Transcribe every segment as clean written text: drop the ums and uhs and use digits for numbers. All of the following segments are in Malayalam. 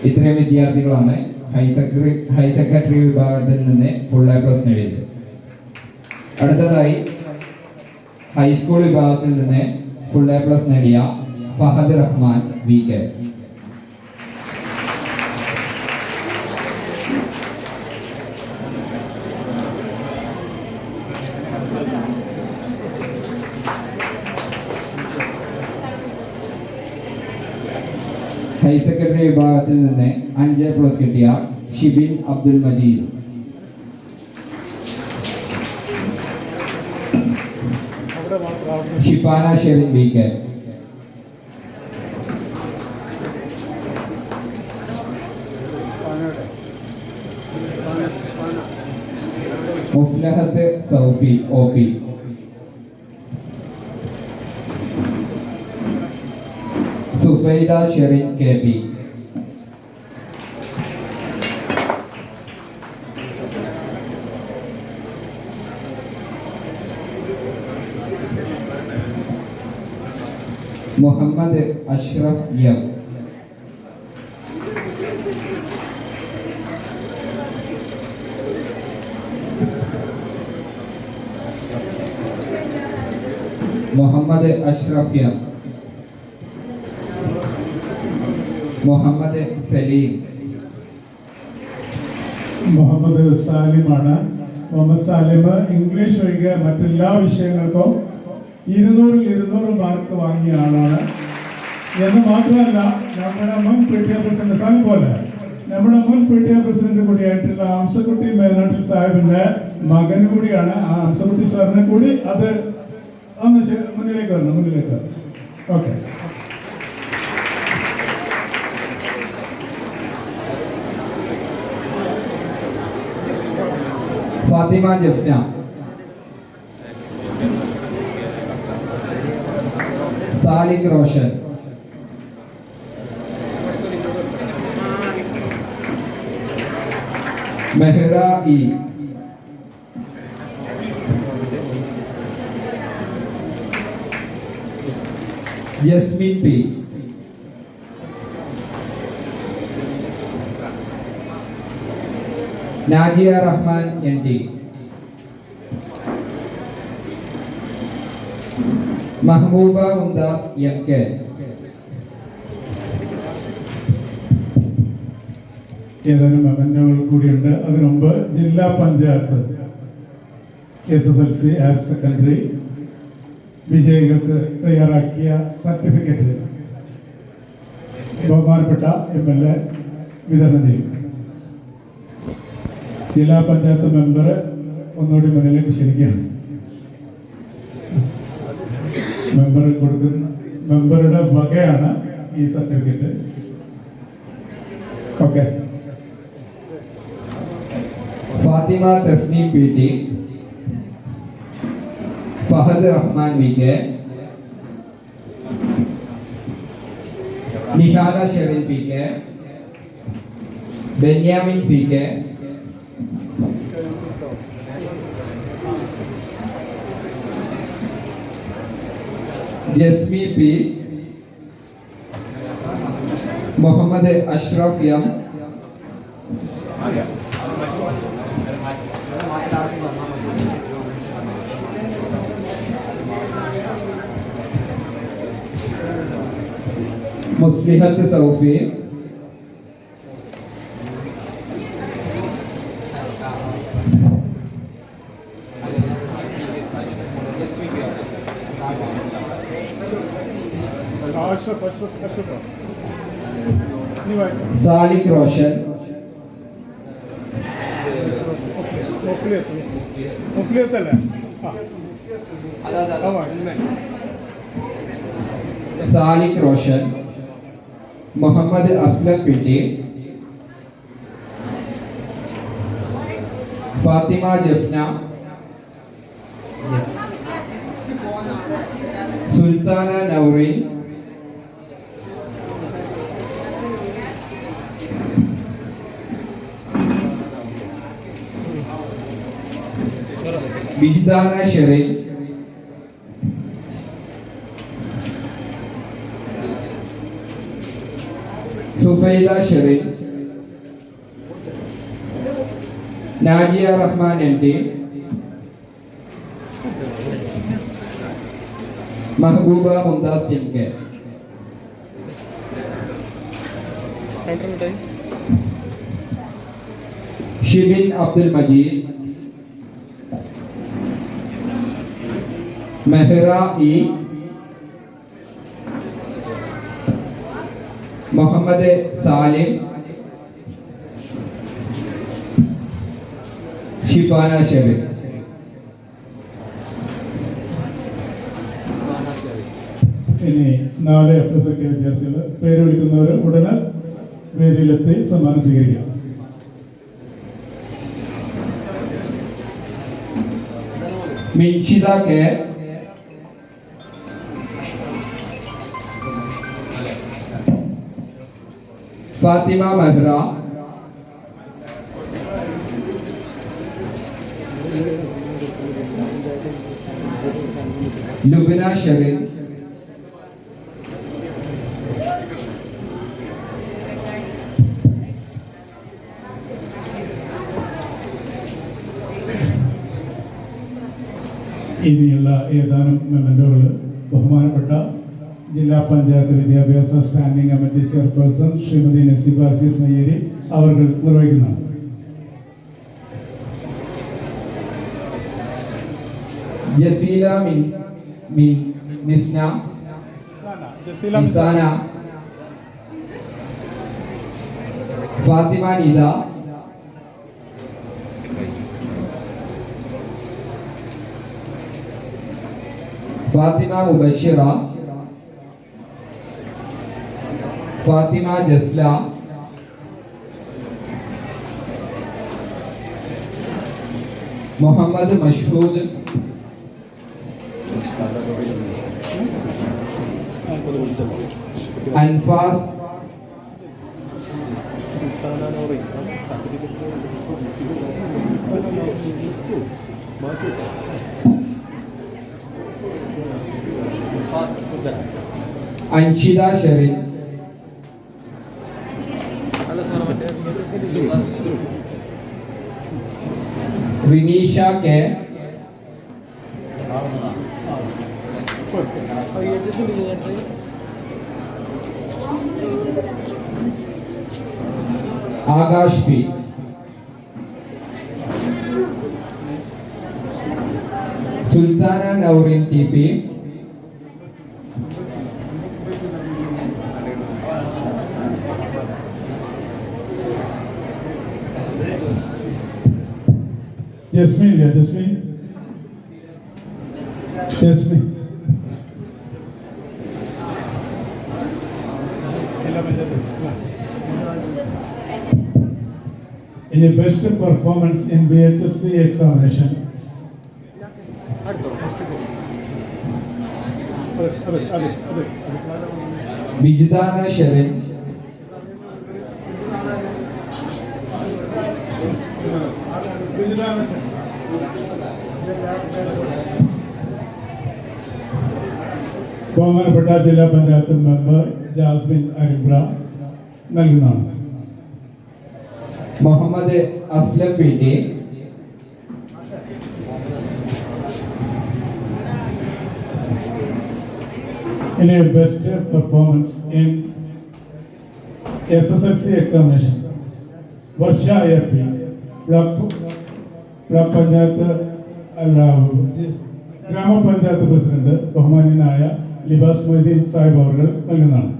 ഇത്രയും വിദ്യാർത്ഥികളാണ് ഹയർ സെക്കൻഡറി വിഭാഗത്തിൽ നിന്ന് ഫുൾ എ പ്ലസ് നേടിയത്. അടുത്തതായി ഹൈസ്കൂൾ വിഭാഗത്തിൽ നിന്ന് ഫുൾ എ പ്ലസ് നേടിയ Fahad Rahman V K. Higher secondary വിഭാഗത്തിൽ നിന്ന് 5+ കിട്ടിയ Shibin Abdul Majeed. Shifana Sherin B K. Muflahath Saufi O P. Sufaida Sherin K P. Muhammad Ashraf M. Muhammad Ashraf M. Muhammad Saleem. Muhammad സാലിമാണ്. മുഹമ്മദ് സാലിം ഇംഗ്ലീഷ് ഒഴികെ മറ്റെല്ലാ വിഷയങ്ങൾക്കും 200 മാർക്ക് വാങ്ങിയ ആളാണ്. എന്ന് മാത്രമല്ല നമ്മുടെ മുൻ PTA പ്രസിഡന്റ് സാലിം പോലെ നമ്മുടെ മുൻ PTA പ്രസിഡന്റ് കൂടിയായിട്ടുള്ള ഹംസക്കുട്ടി മേനാട്ടിൽ സാഹിബിന്റെ മകൻ കൂടിയാണ്. ആ ഹംസക്കുട്ടി സാറിനെ കൂടി അത് ഒന്ന് മുന്നിലേക്ക് വരണം. Okay. Fathima Jafna. Salik Roshan. Mehra E. Jasmin P. Najiya Rahman N T. Mahbooba Mumtaz M K. ഏതാനും മെമന്റോകൾ കൂടിയുണ്ട്. അതിനു മുമ്പ് ജില്ലാ പഞ്ചായത്ത് SSLC ഹയർ സെക്കൻഡറി വിജയികൾക്ക് തയ്യാറാക്കിയ സർട്ടിഫിക്കറ്റ് ബഹുമാനപ്പെട്ട MLA വിതരണം ചെയ്യും. ജില്ലാ പഞ്ചായത്ത് മെമ്പർ ഒന്നുകൂടി മുന്നിലേക്ക് ക്ഷണിക്കുകയാണ്. മെമ്പറുടെ വകയാണ് ഈ certificate. Okay. Fathima Tasneem P T. Fahad Rahman V K. Nihala Sherin P K. Benyamin C K. Jasmi P. Muhammad Ashraf M. Muslihath Saufi. Salik Roshan. Salik Roshan. Muhammad Aslam P T. Fathima Jafna. Sultana Naureen. Vijdana Sherin. Sufaida Sherin. Najiya Rahman LD, Mehbooba Mumtaz MK, Shibin Abdul Majeed, Mehra E, Muhammad Salim, Shifana Sherin. ഇനി 4 A+ വിദ്യാർത്ഥികൾ പേര് വിളിക്കുന്നവർ ഉടനെ വേദിയിലെത്തി സമ്മാനം സ്വീകരിക്കാം. മിൻഷിത K, ഫാത്തിമ മെഹ്റ, ലുബ്ന ഷെറിൻ, ഇനിയുള്ള ഏതാനും മെമ്മന്റോകൾ ബഹുമാനപ്പെട്ട ജില്ലാ പഞ്ചായത്ത് വിദ്യാഭ്യാസ standing committee chairperson Shrimati Naseeba Azeez Neyyeri അവർ നിർവഹിക്കുന്നതാണ്. Jaseela Misna, Nisana, Fathima Nida, Fathima Mubashira, Fathima Jasla, Muhammad Mashhood, Anfas, Anshitha Sherin, Rineesha K, Akash P, Sultana Naurin TP, Jasmin ഇല്ല, ജസ്മിൻ ജസ്മിൻ ഇനി best performance in BHSC examination Vijidana Sherin, ബഹുമാനപ്പെട്ട ജില്ലാ പഞ്ചായത്ത് മെമ്പർ ജാസ്മിൻ അരിബ്ര നൽകുന്നതാണ്. മുഹമ്മദ് അസ്ലം PT, ഇനി best performance in SSLC examination Varsha ARP block panchayat അല്ല ഗ്രാമപഞ്ചായത്ത് പ്രസിഡന്റ് ബഹുമാന്യനായ ലിബാസ് മൊയ്തീൻ സാഹിബ് അവർ നൽകുന്നതാണ്.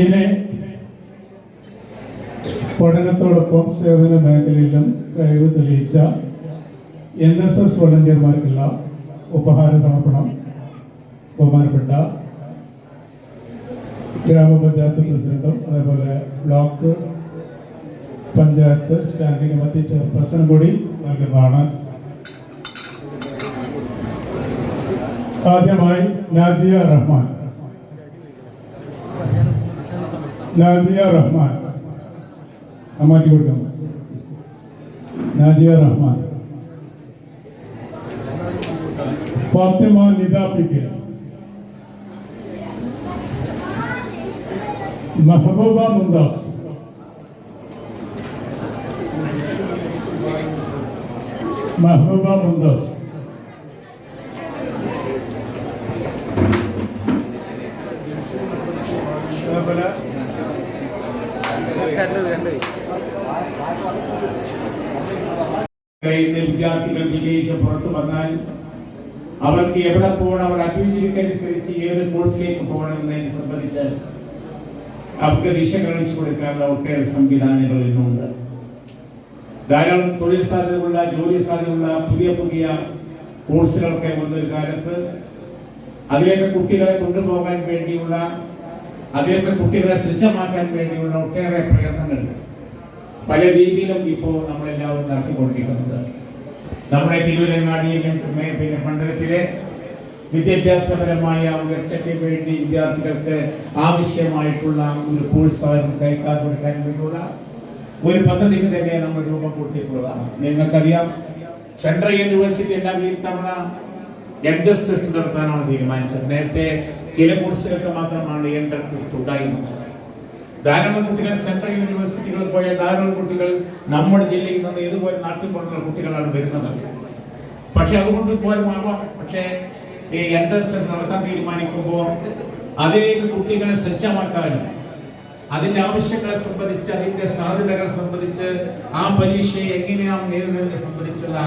ഇനി പഠനത്തോടൊപ്പം സേവന മേഖലയിലും കഴിവ് തെളിയിച്ച NSS വോളണ്ടിയർമാർക്കുള്ള ഉപഹാര സമർപ്പണം ബഹുമാനപ്പെട്ട ഗ്രാമപഞ്ചായത്ത് പ്രസിഡന്റും അതേപോലെ ബ്ലോക്ക് പഞ്ചായത്ത് സ്റ്റാൻഡിംഗ് കമ്മിറ്റി ചെയർപേഴ്സണും കൂടി നൽകുന്നതാണ്. ആദ്യമായി നാജിയ റഹ്മാൻ. മാറ്റി കൊടുക്കാം. നാജിയ റഹ്മാൻ ഫാത്തിമ നിദ പി കെ, മെഹബൂബ മുംതാസ്, മെഹബൂബ മുംതാസ്, വിദ്യാർത്ഥികൾ വിജയിച്ച് പുറത്തു വന്നാൽ അവർക്ക് എവിടെ പോകണം, അവർ അഭിരുചിക്കനുസരിച്ച് ഏത് കോഴ്സിലേക്ക് പോകണം എന്നതിനെ സംബന്ധിച്ച് അവർക്ക് ദിശ കാണിച്ചു കൊടുക്കാനുള്ള ഒട്ടേറെ സംവിധാനങ്ങൾ ഇന്നുണ്ട്. ധാരാളം തൊഴിൽ സാധ്യതയുള്ള, ജോലി സാധ്യതയുള്ള പുതിയ പുതിയ കോഴ്സുകളൊക്കെ വന്നൊരു കാലത്ത് അതിലേക്ക് കുട്ടികളെ കൊണ്ടുപോകാൻ വേണ്ടിയുള്ള, അതിലേക്ക് കുട്ടികളെ സജ്ജമാക്കാൻ വേണ്ടിയുള്ള ഒട്ടേറെ പ്രയത്നങ്ങൾ പല രീതിയിലും ഇപ്പോൾ നമ്മളെല്ലാവരും നടത്തിക്കൊണ്ടിരിക്കുന്നത്. നമ്മുടെ തിരുവനങ്ങാടിയിലെ പിന്നെ മണ്ഡലത്തിലെ വിദ്യാഭ്യാസപരമായ ഉയർച്ചയ്ക്ക് വേണ്ടി വിദ്യാർത്ഥികൾക്ക് ആവശ്യമായിട്ടുള്ള ഒരു പ്രോത്സാഹനം കൈക്കാൽ കൊടുക്കാൻ വേണ്ടിയുള്ള ഒരു പദ്ധതി തന്നെ നമ്മൾ രൂപം കൊടുത്തിട്ടുള്ളതാണ്. നിങ്ങൾക്കറിയാം, സെൻട്രൽ യൂണിവേഴ്സിറ്റി എല്ലാം ഈ തവണ എൻട്രൻസ് ടെസ്റ്റ് നടത്താനാണ് തീരുമാനിച്ചത്. നേരത്തെ ചില കോഴ്സുകൾക്ക് മാത്രമാണ് എൻട്രൻസ് ടെസ്റ്റ് ഉണ്ടായിരുന്നത്. ധാരാളം കുട്ടികൾ സെൻട്രൽ യൂണിവേഴ്സിറ്റികളിൽ പോയ ധാരാളം കുട്ടികൾ നമ്മുടെ ജില്ലയിൽ നിന്ന് ഇതുപോലെ നാട്ടിൽ പോലുള്ള കുട്ടികളാണ് വരുന്നത്. പക്ഷെ അതുകൊണ്ട് പോലുമാവാം, പക്ഷേ ഈ എൻട്രൻസ് ടെസ്റ്റ് നടത്താൻ തീരുമാനിക്കുമ്പോൾ അതിലേക്ക് കുട്ടികളെ സജ്ജമാക്കാനും അതിന്റെ ആവശ്യങ്ങളെ സംബന്ധിച്ച്, അതിന്റെ സാധ്യതകളെ സംബന്ധിച്ച്, ആ പരീക്ഷയെ എങ്ങനെയാണ് നേരിടുന്നതിനെ സംബന്ധിച്ചുള്ള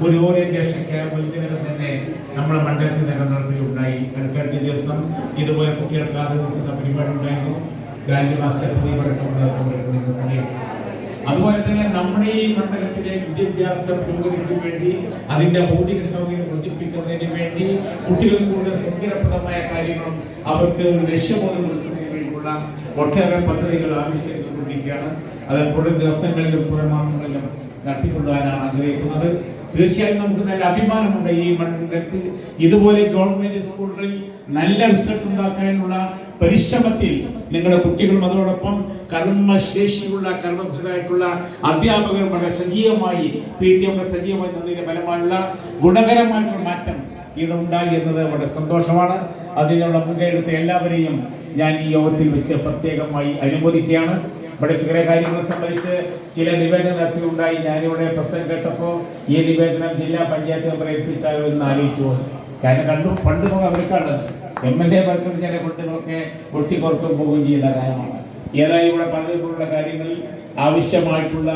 ഒരു ഓറിയന്റേഷൻ ക്യാമ്പ് ഇതിനകം തന്നെ നമ്മുടെ മണ്ഡലത്തിനകം നടത്തുകയുണ്ടായി. കഴിഞ്ഞ ദിവസം ഇതുപോലെ കുട്ടികൾക്ക് ആദരവെക്കുന്ന പരിപാടി ഉണ്ടായിരുന്നു. ഗ്രാൻഡ് മാസ്റ്റർ അതുപോലെ തന്നെ നമ്മുടെ ഈ മണ്ഡലത്തിലെ വിദ്യാഭ്യാസ പുരോഗതിക്ക് വേണ്ടി, അതിന്റെ ഭൗതിക സൗകര്യം വർദ്ധിപ്പിക്കുന്നതിന് വേണ്ടി, കുട്ടികൾ കൂടുതൽ സൗകര്യപ്രദമായ കാര്യങ്ങളും അവർക്ക് ഒരു ലക്ഷ്യബോധം കൊടുക്കുന്നതിന് വേണ്ടിയുള്ള ഒട്ടേറെ പദ്ധതികൾ ആവിഷ്കരിച്ചുകൊണ്ടിരിക്കുകയാണ്. അത് തുടർ ദിവസങ്ങളിലും തുടർ മാസങ്ങളിലും നടത്തിക്കൊണ്ടുപോകാനാണ് ആഗ്രഹിക്കുന്നത്. തീർച്ചയായും നമുക്ക് നല്ല അഭിമാനമുണ്ട് ഈ മണ്ഡലത്തിൽ ഇതുപോലെ ഗവൺമെന്റ് സ്കൂളുകളിൽ നല്ല റിസൾട്ട് ഉണ്ടാക്കാനുള്ള പരിശ്രമത്തിൽ നിങ്ങളുടെ കുട്ടികളും അതോടൊപ്പം കർമ്മശേഷിയുള്ള കർമ്മഭരായിട്ടുള്ള അധ്യാപകർ വളരെ സജീവമായി PT ഒക്കെ സജീവമായി തന്നതിന്റെ ഫലമായുള്ള ഗുണകരമായിട്ടുള്ള മാറ്റം ഇതുണ്ടായി എന്നത് വളരെ സന്തോഷമാണ്. അതിനുള്ള മുൻകൈയെടുത്ത എല്ലാവരെയും ഞാൻ ഈ യോഗത്തിൽ വെച്ച് പ്രത്യേകമായി അനുമോദിക്കുകയാണ്. ഇവിടെ ചില കാര്യങ്ങളെ സംബന്ധിച്ച് ചില നിവേദനം നടത്തിയുണ്ടായി. ഞാനിവിടെ പ്രസംഗം കേട്ടപ്പോൾ ഈ നിവേദനം ജില്ലാ പഞ്ചായത്ത് മെമ്പർ ഏൽപ്പിച്ചാലോ എന്ന് ആലോചിച്ചു പോയി. കാരണം പണ്ട് അവർക്കാണ് MLA വർക്കുകൾ ചില ഫണ്ടുകളൊക്കെ ഒട്ടിക്കുറക്കും പോവുകയും ചെയ്യുന്ന കാര്യമാണ്. ഏതായാലും ഇവിടെ പറഞ്ഞിട്ടുള്ള കാര്യങ്ങളിൽ ആവശ്യമായിട്ടുള്ള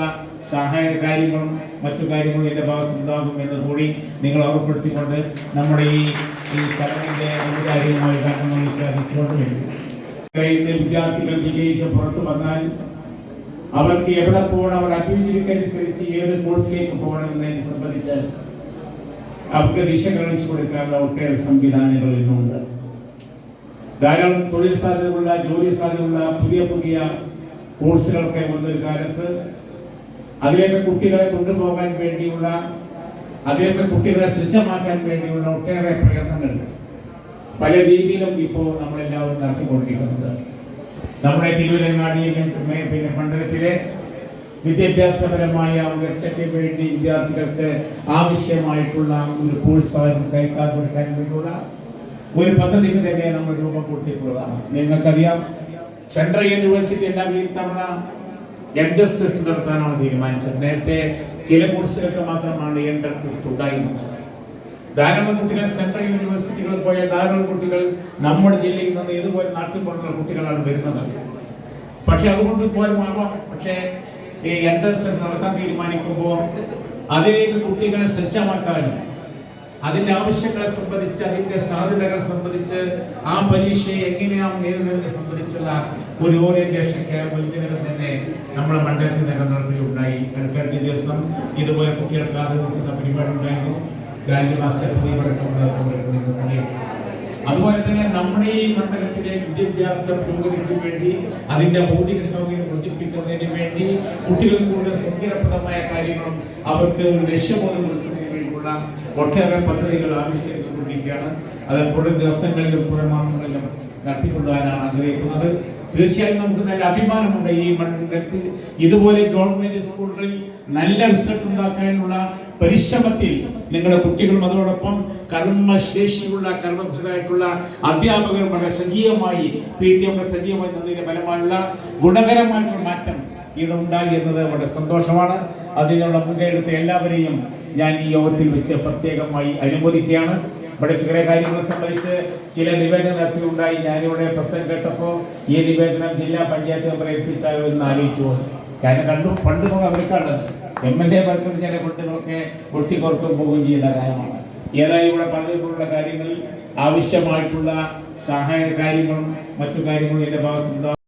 സഹായ കാര്യങ്ങളും മറ്റു കാര്യങ്ങളും എൻ്റെ ഭാഗത്തുണ്ടാകും എന്ന് കൂടി നിങ്ങൾ ഓർമ്മപ്പെടുത്തിക്കൊണ്ട് നമ്മുടെ ഈ ചടങ്ങിൻ്റെ ഔപചാരികമായി കാര്യങ്ങൾ വിശ്വാസിച്ചുകൊണ്ട് വേണ്ടി വിദ്യാർത്ഥികൾ വിജയിച്ച് പുറത്തു വന്നാൽ അവർക്ക് എവിടെ പോകണം, അവർ അഭിരുചിക്കനുസരിച്ച് ഏത് കോഴ്സിലേക്ക് പോകണം എന്നതിനെ സംബന്ധിച്ച് അവർക്ക് ദിശ കാണിച്ചു കൊടുക്കാനുള്ള ഒട്ടേറെ സംവിധാനങ്ങൾ ഇന്നുണ്ട്. ധാരാളം തൊഴിൽ സാധ്യതയുള്ള, ജോലി സാധ്യതയുള്ള പുതിയ പുതിയ കോഴ്സുകളൊക്കെ വന്നൊരു കാലത്ത് അതിലേക്ക് കുട്ടികളെ കൊണ്ടുപോകാൻ വേണ്ടിയുള്ള, അതിലേക്ക് കുട്ടികളെ സജ്ജമാക്കാൻ വേണ്ടിയുള്ള ഒട്ടേറെ പ്രയത്നങ്ങൾ പല രീതിയിലും ഇപ്പോൾ നമ്മളെല്ലാവരും നടത്തിക്കൊണ്ടിരിക്കുന്നത്. നമ്മുടെ തിരുവനങ്ങാടിയിലെ പിന്നെ മണ്ഡലത്തിലെ വിദ്യാഭ്യാസപരമായ ഉയർച്ചയ്ക്ക് വേണ്ടി വിദ്യാർത്ഥികൾക്ക് ആവശ്യമായിട്ടുള്ള ഒരു പ്രോത്സാഹനം കൈക്കാൽ കൊടുക്കാൻ വേണ്ടിയുള്ള ഒരു പദ്ധതി തന്നെ നമ്മൾ രൂപം കൊടുത്തിട്ടുള്ളതാണ്. നിങ്ങൾക്കറിയാം, സെൻട്രൽ യൂണിവേഴ്സിറ്റി എല്ലാം ഈ തവണ എൻട്രൻസ് ടെസ്റ്റ് നടത്താനാണ് തീരുമാനിച്ചത്. നേരത്തെ ചില കോഴ്സുകൾക്ക് മാത്രമാണ് എൻട്രൻസ് ടെസ്റ്റ് ഉണ്ടായിരുന്നത്. ധാരാളം കുട്ടികൾ സെൻട്രൽ യൂണിവേഴ്സിറ്റികളിൽ പോയ ധാരാളം കുട്ടികൾ നമ്മുടെ ജില്ലയിൽ നിന്ന് ഇതുപോലെ നാട്ടിൽ പോലുള്ള കുട്ടികളാണ് വരുന്നത്. പക്ഷെ അതുകൊണ്ട് പോലുമാവാം, പക്ഷേ ഈ എൻട്രൻസ് ടെസ്റ്റ് നടത്താൻ തീരുമാനിക്കുമ്പോൾ അതിലേക്ക് കുട്ടികളെ സജ്ജമാക്കാനും അതിന്റെ ആവശ്യങ്ങളെ സംബന്ധിച്ച്, അതിന്റെ സാധ്യതകളെ സംബന്ധിച്ച്, ആ പരീക്ഷയെ എങ്ങനെയാണ് നേരിടുന്നതിനെ സംബന്ധിച്ചുള്ള ഒരു ഓറിയന്റേഷൻ ക്യാമ്പ് ഇതിനകം തന്നെ നമ്മുടെ മണ്ഡലത്തിനകം നടത്തുകയുണ്ടായി. കഴിഞ്ഞ ദിവസം ഇതുപോലെ കുട്ടികൾക്ക് ആദരവെക്കുന്ന പരിപാടി ഉണ്ടായിരുന്നു. ഗ്രാൻഡ് മാസ്റ്റർ അതുപോലെ തന്നെ നമ്മുടെ ഈ മണ്ഡലത്തിലെ വിദ്യാഭ്യാസ പുരോഗതിക്ക് വേണ്ടി, അതിന്റെ ഭൗതിക സൗകര്യം വർദ്ധിപ്പിക്കുന്നതിന് വേണ്ടി, കുട്ടികൾ കൂടുതൽ സൗകര്യപ്രദമായ കാര്യങ്ങളും അവർക്ക് ഒരു ലക്ഷ്യബോധം കൊടുക്കുന്നതിന് വേണ്ടിയുള്ള ഒട്ടേറെ പദ്ധതികൾ ആവിഷ്കരിച്ചുകൊണ്ടിരിക്കുകയാണ്. അത് തുടർ ദിവസങ്ങളിലും തുടർ മാസങ്ങളിലും നടത്തിക്കൊണ്ടുപോകാനാണ് ആഗ്രഹിക്കുന്നത്. തീർച്ചയായും നമുക്ക് നല്ല അഭിമാനമുണ്ട് ഈ മണ്ഡലത്തിൽ. ഇതുപോലെ ഗവൺമെന്റ് സ്കൂളുകളിൽ നല്ല റിസൾട്ട് ഉണ്ടാക്കാനുള്ള പരിശ്രമത്തിൽ നിങ്ങളുടെ കുട്ടികളും അതോടൊപ്പം കർമ്മശേഷിയുള്ള കർമ്മഭരായിട്ടുള്ള അധ്യാപകർ വളരെ സജീവമായി PT ഒക്കെ സജീവമായി നിന്നതിന്റെ ഫലമായുള്ള ഗുണകരമായിട്ടുള്ള മാറ്റം ഇതുണ്ടായി എന്നത് വളരെ സന്തോഷമാണ്. അതിനുള്ള മുൻകൈയെടുത്ത എല്ലാവരെയും ഞാൻ ഈ യോഗത്തിൽ വെച്ച് പ്രത്യേകമായി അനുമോദിക്കുകയാണ്. ഇവിടെ ചില കാര്യങ്ങളെ സംബന്ധിച്ച് ചില നിവേദനം നടത്തിയുണ്ടായി. ഞാനിവിടെ പ്രസംഗം കേട്ടപ്പോൾ ഈ നിവേദനം ജില്ലാ പഞ്ചായത്ത് മെമ്പർ ഏൽപ്പിച്ചാലോ എന്ന് ആലോചിച്ചു. കാരണം പണ്ട് അവർക്കാണ് MLA മാർക്ക് ചില ഫണ്ടുകളൊക്കെ പൊട്ടിക്കുറക്കും പോവുകയും ചെയ്യുന്ന കാര്യമാണ്. ഏതായാലും ഇവിടെ പറഞ്ഞിട്ടുള്ള കാര്യങ്ങളിൽ ആവശ്യമായിട്ടുള്ള സഹായ കാര്യങ്ങളും മറ്റു കാര്യങ്ങളും എൻ്റെ ഭാഗത്തുനിന്ന്